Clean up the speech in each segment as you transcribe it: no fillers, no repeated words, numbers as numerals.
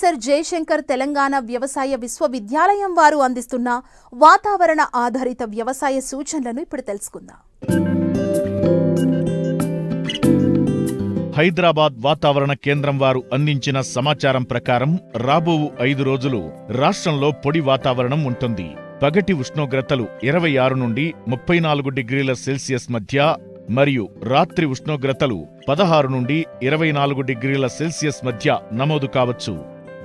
Professor Jayashankar Telangana వ్యవసాయ విశ్వవిద్యాలయం వారు అందిస్తున్న వాతావరణ ఆధారిత వ్యవసాయ సూచనలను ఇప్పుడు తెలుసుకుందాం. హైదరాబాద్ వాతావరణ కేంద్రం వారు అందించిన సమాచారం ప్రకారం రాబో 5 రోజులు రాష్ట్రంలో పొడి వాతావరణం ఉంటుంది. పగటి ఉష్ణోగ్రతలు 26 నుండి 34 డిగ్రీల సెల్సియస్ మధ్య మరియు రాత్రి ఉష్ణోగ్రతలు 16 నుండి 24 డిగ్రీల సెల్సియస్ మధ్య నమోదు కావచ్చు.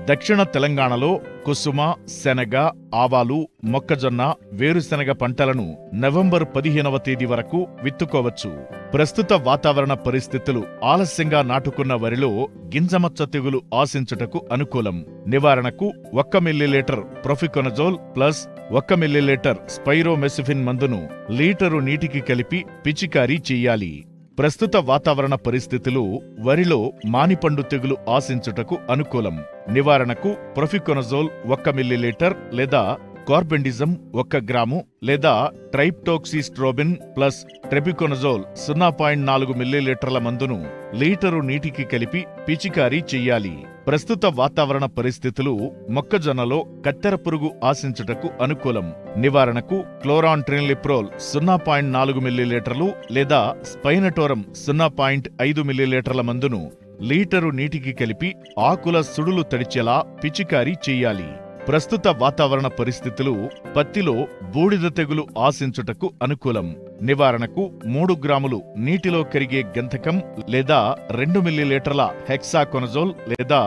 దక్షిణ తెలంగాణలో కుసుమ, శనగ, ఆవాలు, మొక్కజొన్న, వేరుశెనగ పంటలను నవంబర్ 15వ తేదీ వరకు విత్తుకోవచ్చు. ప్రస్తుత వాతావరణ పరిస్థితులు ఆలస్యంగా నాటుకున్న వరిలో గింజమచ్చ తెగులు ఆశించుటకు అనుకూలం. నివారణకు 1 మిల్లీలీటర్ ప్రొఫికొనజోల్ ప్లస్ 1 మిల్లీలీటర్ స్పైరోమెసిఫిన్ మందును లీటరు నీటికి కలిపి పిచికారీ చెయ్యాలి. ప్రస్తుత వాతావరణ పరిస్థితులు వరిలో మానిపండు తెగులు ఆశించుటకు అనుకూలం. నివారణకు ప్రొఫికొనజోల్ 1 మిల్లీలీటర్ లేదా కార్బెండిజం 1 గ్రాము లేదా ట్రైప్టోక్సిస్ట్రోబిన్ ప్లస్ ట్రెబికొనజోల్ 0.4 మిల్లీలీటర్ల మందును లీటరు నీటికి కలిపి పిచికారీ చెయ్యాలి. ప్రస్తుత వాతావరణ పరిస్థితులు మొక్కజొన్నలో కత్తెర పురుగు ఆశించుటకు అనుకూలం. నివారణకు క్లోరాంట్రిన్లిప్రోల్ 0.4 మిల్లీలీటర్లు లేదా స్పైనటోరం 0.5 మిల్లీలీటర్ల మందును లీటరు నీటికి కలిపి ఆకుల సుడులు తడిచేలా పిచికారీ చెయ్యాలి. ప్రస్తుత వాతావరణ పరిస్థితులు పత్తిలో బూడిద తెగులు ఆశించుటకు అనుకూలం. నివారణకు 3 గ్రాములు నీటిలో కరిగే గంధకం లేదా 2 మిల్లీలీటర్ల హెక్సాకొనజోల్ లేదా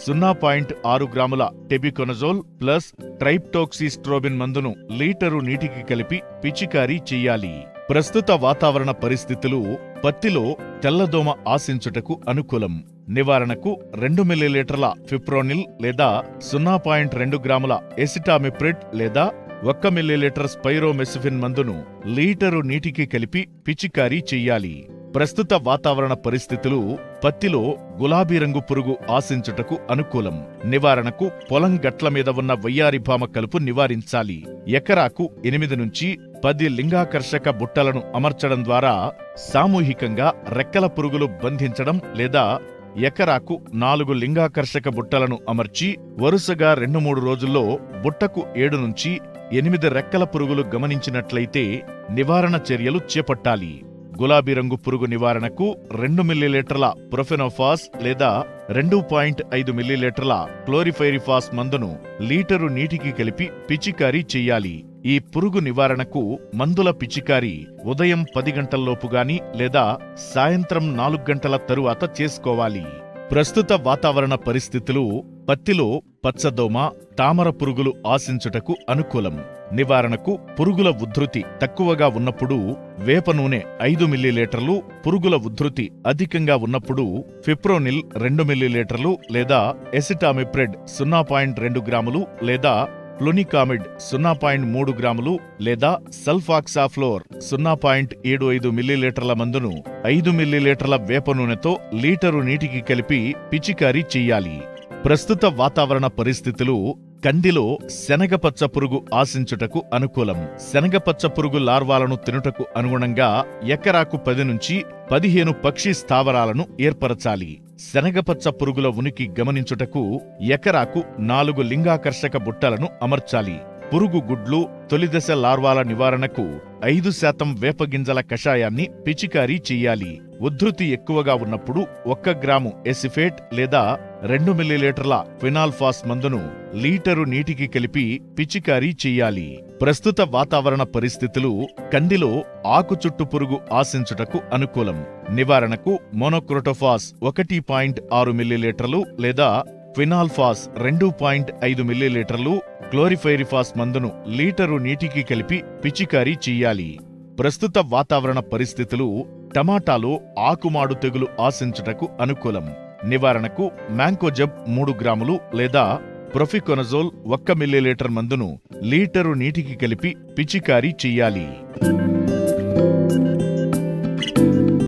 0.6 గ్రాముల టెబికొనజోల్ ప్లస్ ట్రైప్టోక్సిస్ట్రోబిన్ మందును లీటరు నీటికి కలిపి పిచికారీ చెయ్యాలి. ప్రస్తుత వాతావరణ పరిస్థితులు పత్తిలో తెల్లదోమ ఆశించుటకు అనుకూలం. నివారణకు 2 మిల్లీలీటర్ల ఫిప్రోనిల్ లేదా 0.2 గ్రాముల ఎసిటామిప్రిడ్ లేదా 1 మిల్లీలీటర్ స్పైరోమెసిఫిన్ మందును లీటరు నీటికి కలిపి పిచికారీ చెయ్యాలి. ప్రస్తుత వాతావరణ పరిస్థితులు పత్తిలో గులాబీ రంగు పురుగు ఆశించుటకు అనుకూలం. నివారణకు పొలం గట్ల మీద ఉన్న వయ్యారిభామ కలుపు నివారించాలి. ఎకరాకు 8 నుంచి 10 లింగాకర్షక బుట్టలను అమర్చడం ద్వారా సామూహికంగా రెక్కల పురుగులు బంధించడం లేదా ఎకరాకు 4 లింగాకర్షక బుట్టలను అమర్చి వరుసగా 2-3 రోజుల్లో బుట్టకు 7 నుంచి 8 రెక్కల పురుగులు గమనించినట్లయితే నివారణ చర్యలు చేపట్టాలి. గులాబీ రంగు పురుగు నివారణకు 2 మిల్లీలీటర్ల ప్రొఫెనోఫాస్ లేదా 2.5 మిల్లీలీటర్ల క్లోరిఫైరిఫాస్ మందును లీటరు నీటికి కలిపి పిచికారీ చెయ్యాలి. ఈ పురుగు నివారణకు మందుల పిచికారీ ఉదయం 10 గంటల్లోపు గాని లేదా సాయంత్రం 4 గంటల తరువాత చేసుకోవాలి. ప్రస్తుత వాతావరణ పరిస్థితులు పత్తిలో పచ్చదోమ, తామర పురుగులు ఆశించుటకు అనుకూలం. నివారణకు పురుగుల ఉధృతి తక్కువగా ఉన్నప్పుడు వేప నూనె 5 మిల్లీలీటర్లు, పురుగుల ఉధృతి అధికంగా ఉన్నప్పుడు ఫిప్రోనిల్ 2 మిల్లీలీటర్లు లేదా ఎసిటామిప్రిడ్ 0.2 గ్రాములు లేదా ఫ్లునికామిడ్ 0.3 గ్రాములు లేదా సల్ఫాక్సాఫ్లోర్ 0.75 మిల్లీలీటర్ల మందును 5 మిల్లీలీటర్ల వేప నూనెతో లీటరు నీటికి కలిపి పిచికారీ చెయ్యాలి. ప్రస్తుత వాతావరణ పరిస్థితులు కందిలో శనగపచ్చ పురుగు ఆశించుటకు అనుకూలం. శనగపచ్చ పురుగు లార్వాలను తినుటకు అనుగుణంగా ఎకరాకు 10 నుంచి 15 పక్షి స్థావరాలను ఏర్పరచాలి. శనగపచ్చ పురుగుల ఉనికి గమనించుటకు ఎకరాకు 4 లింగాకర్షక బుట్టలను అమర్చాలి. పురుగు గుడ్లు, తొలిదశ లార్వాల నివారణకు 5% వేపగింజల కషాయాన్ని పిచికారీ చెయ్యాలి. ఉధృతి ఎక్కువగా ఉన్నప్పుడు 1 గ్రాము ఎసిఫేట్ లేదా 2 మిల్లీలీటర్ల ఫినాల్ఫాస్ మందును లీటరు నీటికి కలిపి పిచికారీ చెయ్యాలి. ప్రస్తుత వాతావరణ పరిస్థితులు కందిలో ఆకు చుట్టు పురుగు ఆశించుటకు అనుకూలం. నివారణకు మోనోక్రోటోఫాస్ 1.6 మిల్లీలీటర్లు లేదా ఫినాల్ఫాస్ 2.5 మిల్లీలీటర్లు, క్లోరిఫైరిఫాస్ మందును లీటరు నీటికి కలిపి పిచికారీ చెయ్యాలి. ప్రస్తుత వాతావరణ పరిస్థితులు టమాటాలో ఆకుమాడు తెగులు ఆశించుటకు అనుకూలం. నివారణకు మ్యాంకోజబ్ 3 గ్రాములు లేదా ప్రొఫికొనజోల్ 1 మిల్లీలీటర్ మందును లీటరు నీటికి కలిపి పిచికారీ చెయ్యాలి.